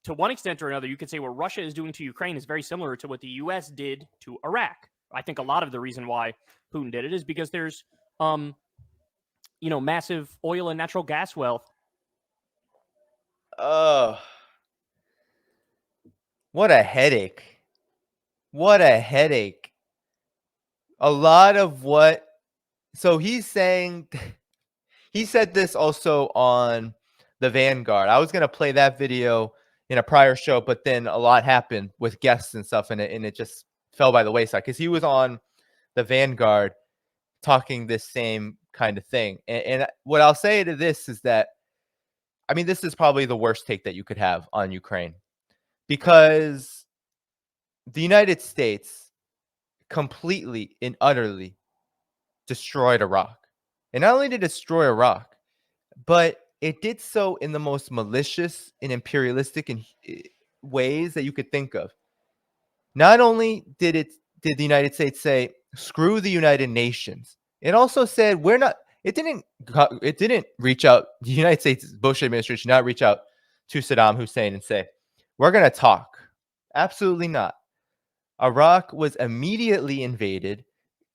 to one extent or another, you could say what Russia is doing to Ukraine is very similar to what the U.S. did to Iraq. I think a lot of the reason why Putin did it is because there's, massive oil and natural gas wealth. Oh, what a headache. What a headache. A lot of what... So he's saying... He said this also on the Vanguard. I was going to play that video in a prior show, but then a lot happened with guests and stuff, and it just fell by the wayside because he was on the Vanguard talking this same kind of thing. And what I'll say to this is that, I mean, this is probably the worst take that you could have on Ukraine, because the United States completely and utterly destroyed Iraq. And not only did it destroy Iraq, but it did so in the most malicious and imperialistic ways that you could think of. Not only did the United States say, screw the United Nations, it also said, we're not... It didn't reach out. The United States Bush administration did not reach out to Saddam Hussein and say, we're going to talk. Absolutely not. Iraq was immediately invaded,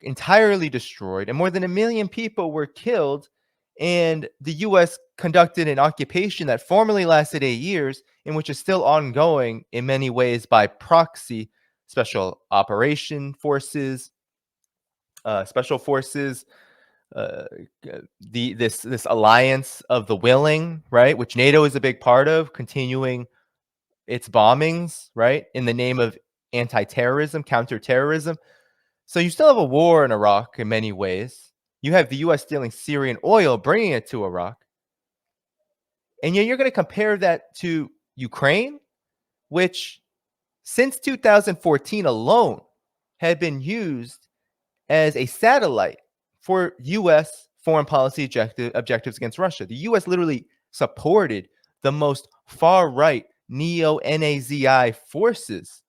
entirely destroyed, and more than 1 million people were killed. And the U.S. conducted an occupation that formally lasted 8 years, and which is still ongoing in many ways by proxy. Special operation forces, special forces, this alliance of the willing, right, which NATO is a big part of, continuing its bombings, right, in the name of anti-terrorism, counterterrorism. So you still have a war in Iraq in many ways. You have the U.S. stealing Syrian oil, bringing it to Iraq. And yet you're going to compare that to Ukraine, which since 2014 alone had been used as a satellite for U.S. foreign policy objectives against Russia. The U.S. literally supported the most far-right neo-Nazi forces,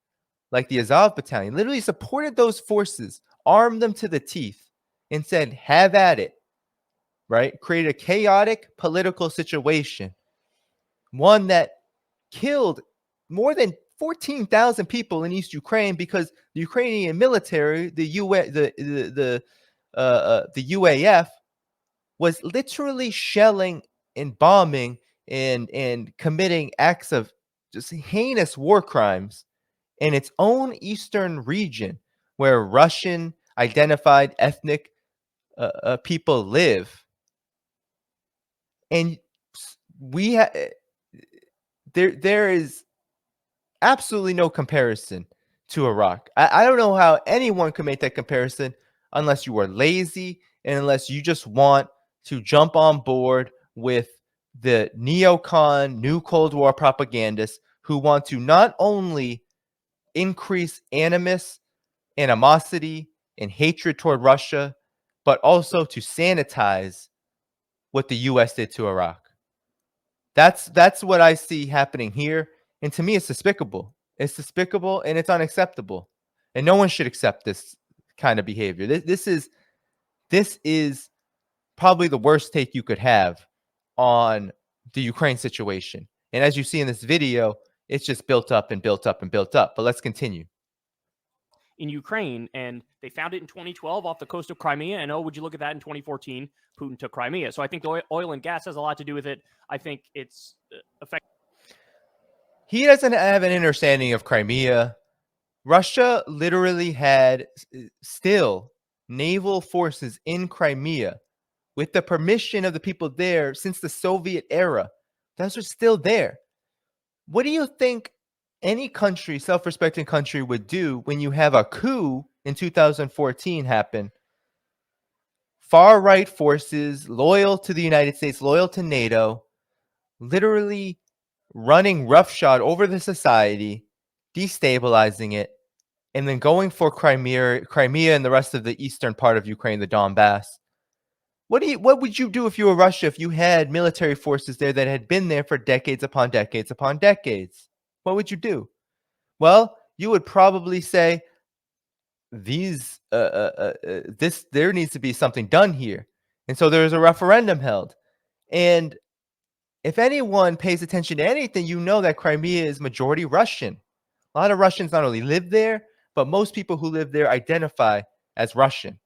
like the Azov Battalion, literally supported those forces, armed them to the teeth, and said, have at it, right? Created a chaotic political situation, one that killed more than 14,000 people in East Ukraine, because the Ukrainian military, the UAF, was literally shelling and bombing and committing acts of just heinous war crimes in its own eastern region, where Russian identified ethnic people live. And there is absolutely no comparison to Iraq. I don't know how anyone can make that comparison unless you are lazy and unless you just want to jump on board with the neocon, new Cold War propagandists who want to not only increase animosity, and hatred toward Russia, but also to sanitize what the U.S. did to Iraq. That's what I see happening here. And to me, it's despicable. It's despicable and it's unacceptable. And no one should accept this kind of behavior. This is probably the worst take you could have on the Ukraine situation. And as you see in this video, it's just built up and built up and built up. But let's continue. In Ukraine, and they found it in 2012 off the coast of Crimea. And would you look at that, in 2014, Putin took Crimea. So I think the oil and gas has a lot to do with it. I think it's effective. He doesn't have an understanding of Crimea. Russia literally had still naval forces in Crimea with the permission of the people there since the Soviet era. Those are still there. What do you think any country, self-respecting country, would do when you have a coup in 2014 happen? Far-right forces, loyal to the United States, loyal to NATO, literally running roughshod over the society, destabilizing it, and then going for Crimea and the rest of the eastern part of Ukraine, the Donbass. What would you do if you were Russia, if you had military forces there that had been there for decades upon decades upon decades? What would you do? Well, you would probably say, there needs to be something done here. And so there was a referendum held. And if anyone pays attention to anything, you know that Crimea is majority Russian. A lot of Russians not only live there, but most people who live there identify as Russian.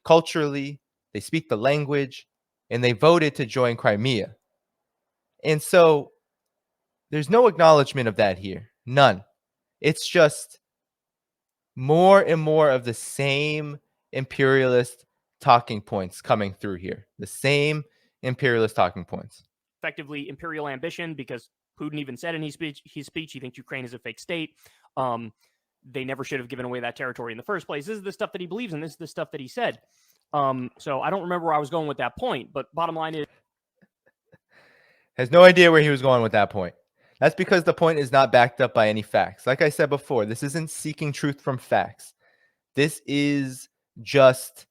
Culturally, they speak the language, and they voted to join Crimea. And so there's no acknowledgement of that here. None. It's just more and more of the same imperialist talking points coming through here. The same imperialist talking points. Effectively imperial ambition, because Putin even said in his speech he thinks Ukraine is a fake state. They never should have given away that territory in the first place. This is the stuff that he believes in. This is the stuff that he said. So I don't remember where I was going with that point, but bottom line is, has no idea where he was going with that point. That's because the point is not backed up by any facts. Like I said before, this isn't seeking truth from facts. This is just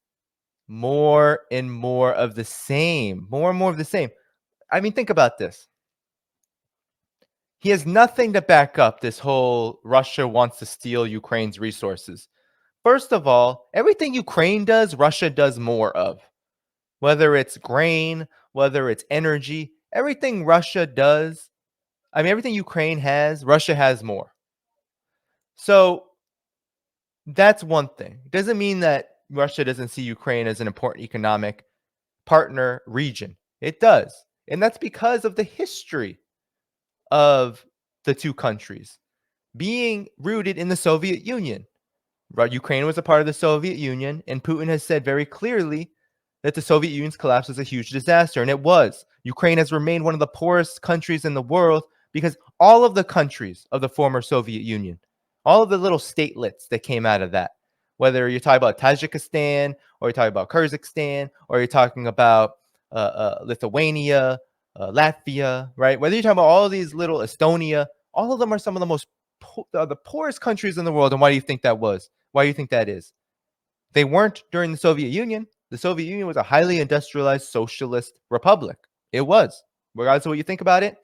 more and more of the same. More and more of the same. I mean, think about this. He has nothing to back up this whole Russia wants to steal Ukraine's resources. First of all, everything Ukraine does, Russia does more of. Whether it's grain, whether it's energy, everything Russia does, I mean, everything Ukraine has, Russia has more. So that's one thing. It doesn't mean that Russia doesn't see Ukraine as an important economic partner region. It does. And that's because of the history of the two countries being rooted in the Soviet Union. Ukraine was a part of the Soviet Union, and Putin has said very clearly that the Soviet Union's collapse was a huge disaster, and it was. Ukraine has remained one of the poorest countries in the world because all of the countries of the former Soviet Union, all of the little statelets that came out of that, whether you're talking about Tajikistan, or you're talking about Kyrgyzstan, or you're talking about Lithuania, Latvia, right? Whether you're talking about all of these little Estonia, all of them are some of the most the poorest countries in the world. And why do you think that was? Why do you think that is? They weren't during the Soviet Union. The Soviet Union was a highly industrialized socialist republic. It was, regardless of what you think about it.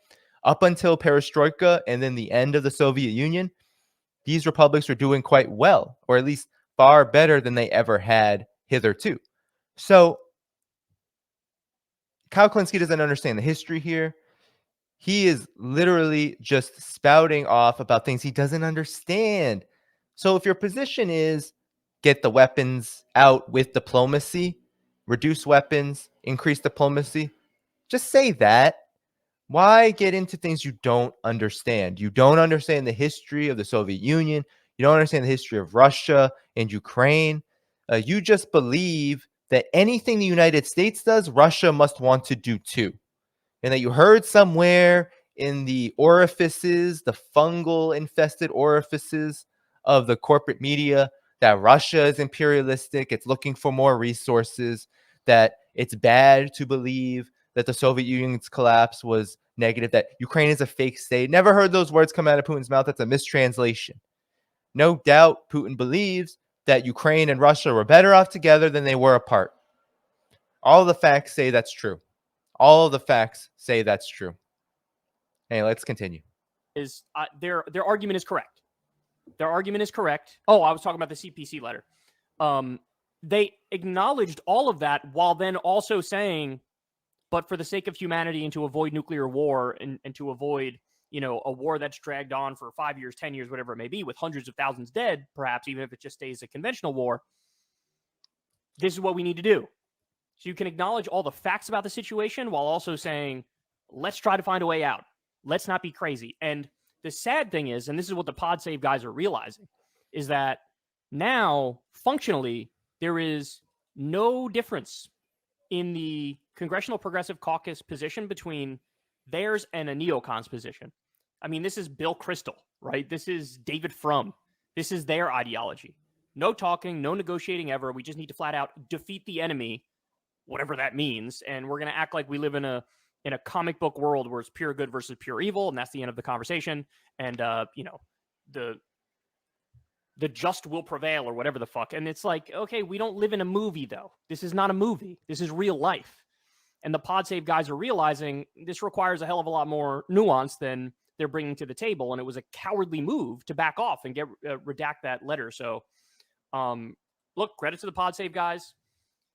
Up until Perestroika and then the end of the Soviet Union, these republics were doing quite well, or at least far better than they ever had hitherto. So Kyle Kulinski doesn't understand the history here. He is literally just spouting off about things he doesn't understand. So if your position is get the weapons out with diplomacy, reduce weapons, increase diplomacy, just say that. Why get into things you don't understand? You don't understand the history of the Soviet Union. You don't understand the history of Russia and Ukraine. You just believe that anything the United States does, Russia must want to do too. And that you heard somewhere in the orifices, the fungal infested orifices of the corporate media, that Russia is imperialistic, it's looking for more resources, that it's bad to believe that the Soviet Union's collapse was negative, that Ukraine is a fake state. Never heard those words come out of Putin's mouth. That's a mistranslation. No doubt Putin believes that Ukraine and Russia were better off together than they were apart. All the facts say that's true. All of the facts say that's true. Hey, let's continue. Their argument is correct. Their argument is correct. Oh, I was talking about the CPC letter. They acknowledged all of that while then also saying, but for the sake of humanity and to avoid nuclear war and to avoid, a war that's dragged on for 5 years, 10 years, whatever it may be, with hundreds of thousands dead, perhaps even if it just stays a conventional war, this is what we need to do. So you can acknowledge all the facts about the situation while also saying, let's try to find a way out. Let's not be crazy. And the sad thing is, and this is what the pod save guys are realizing, is that now, functionally, there is no difference in the Congressional Progressive Caucus position between theirs and a neocon's position. I mean, this is Bill Kristol, right? This is David Frum. This is their ideology. No talking, no negotiating ever. We just need to flat out defeat the enemy, whatever that means, and we're going to act like we live in a comic book world where it's pure good versus pure evil, and that's the end of the conversation. And the just will prevail, or whatever the fuck. And it's like, okay, we don't live in a movie though. This is not a movie. This is real life. And the pod save guys are realizing this requires a hell of a lot more nuance than they're bringing to the table, and it was a cowardly move to back off and redact that letter. So, look, credit to the pod save guys.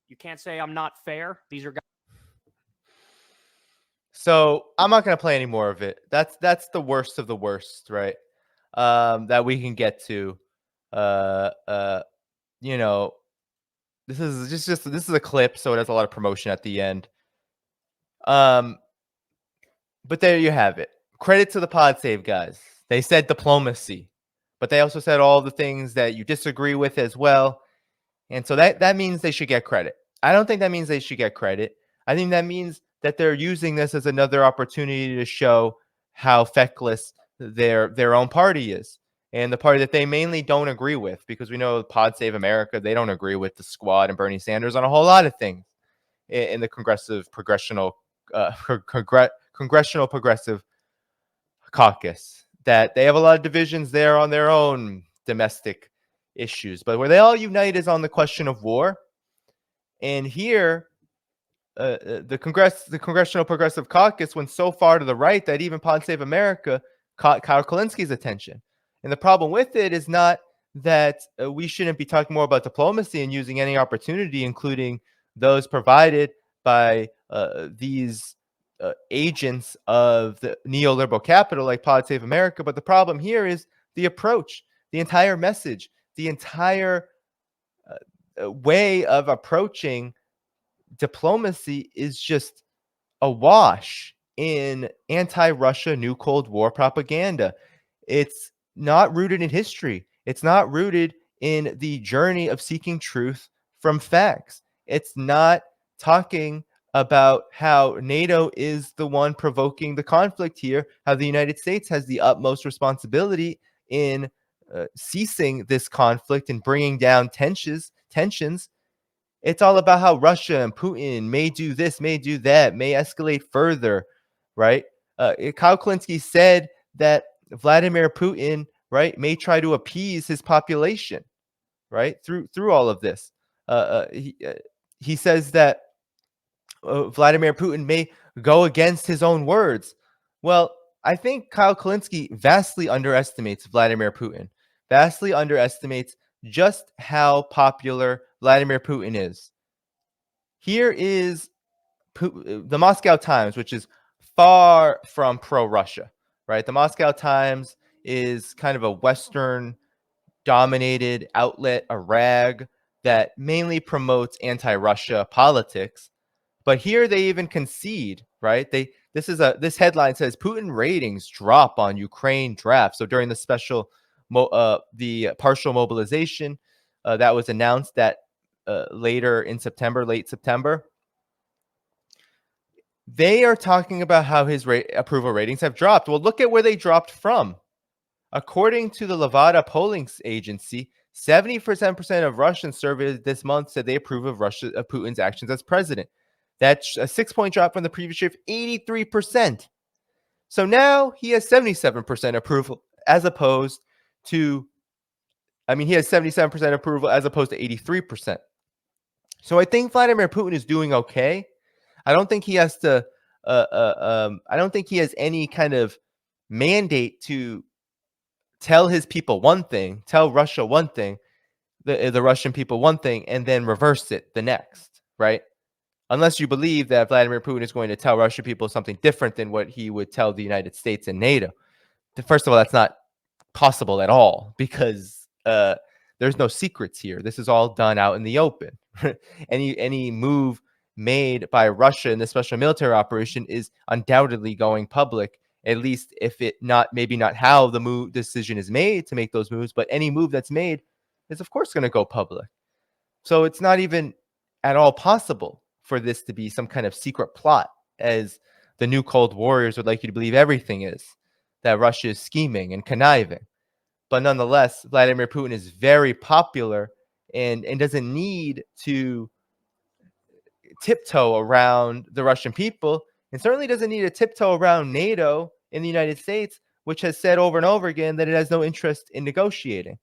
You can't say I'm not fair. These are guys. So I'm not going to play any more of it. That's the worst of the worst, right? That we can get to. Uh, uh, you know, this is just this is a clip, so it has a lot of promotion at the end. But there you have it. Credit to the Pod Save guys. They said diplomacy, but they also said all the things that you disagree with as well. And so that means they should get credit. I don't think that means they should get credit. I think that means that they're using this as another opportunity to show how feckless their own party is, and the party that they mainly don't agree with, because we know Pod Save America, they don't agree with the Squad and Bernie Sanders on a whole lot of things in the congressional progressive caucus. That they have a lot of divisions there on their own domestic issues, but where they all unite is on the question of war. And here, the Congressional Progressive Caucus went so far to the right that even Pod Save America caught Kyle Kulinski's attention. And the problem with it is not that we shouldn't be talking more about diplomacy and using any opportunity, including those provided by these agents of the neoliberal capital like Pod Save America. But the problem here is the approach, the entire message, the entire way of approaching diplomacy is just awash in anti-Russia New Cold War propaganda. It's not rooted in history. It's not rooted in the journey of seeking truth from facts. It's not talking about how NATO is the one provoking the conflict here, how the United States has the utmost responsibility in ceasing this conflict and bringing down tensions. It's all about how Russia and Putin may do this, may do that, may escalate further, right? Kyle Kulinski said that Vladimir Putin, right, may try to appease his population, right, through all of this. He says that Vladimir Putin may go against his own words. Well, I think Kyle Kulinski vastly underestimates Vladimir Putin, vastly underestimates just how popular Vladimir Putin is. Here is the Moscow Times, which is far from pro-Russia, right? The Moscow Times is kind of a Western-dominated outlet, a rag that mainly promotes anti-Russia politics. But here they even concede, right? This headline says Putin ratings drop on Ukraine draft. So during the partial mobilization that was announced that later in September, late September, they are talking about how his approval ratings have dropped. Well, look at where they dropped from. According to the Levada polling agency, 70% of Russians surveyed this month said they approve of Putin's actions as president. That's a 6-point drop from the previous year of 83%. So now he has 77% approval as opposed to, he has 77% approval as opposed to 83%. So I think Vladimir Putin is doing okay. I don't think he has to. I don't think he has any kind of mandate to tell his people one thing, tell Russia one thing, the Russian people one thing, and then reverse it the next, right? Unless you believe that Vladimir Putin is going to tell Russian people something different than what he would tell the United States and NATO. First of all, that's not possible at all because there's no secrets here. This is all done out in the open. Any move made by Russia in this special military operation is undoubtedly going public, at least if it maybe not how the decision is made to make those moves, but any move that's made is of course going to go public. So it's not even at all possible for this to be some kind of secret plot, as the new Cold Warriors would like you to believe everything is, that Russia is scheming and conniving. But nonetheless, Vladimir Putin is very popular and doesn't need to tiptoe around the Russian people, and certainly doesn't need to tiptoe around NATO in the United States, which has said over and over again that it has no interest in negotiating.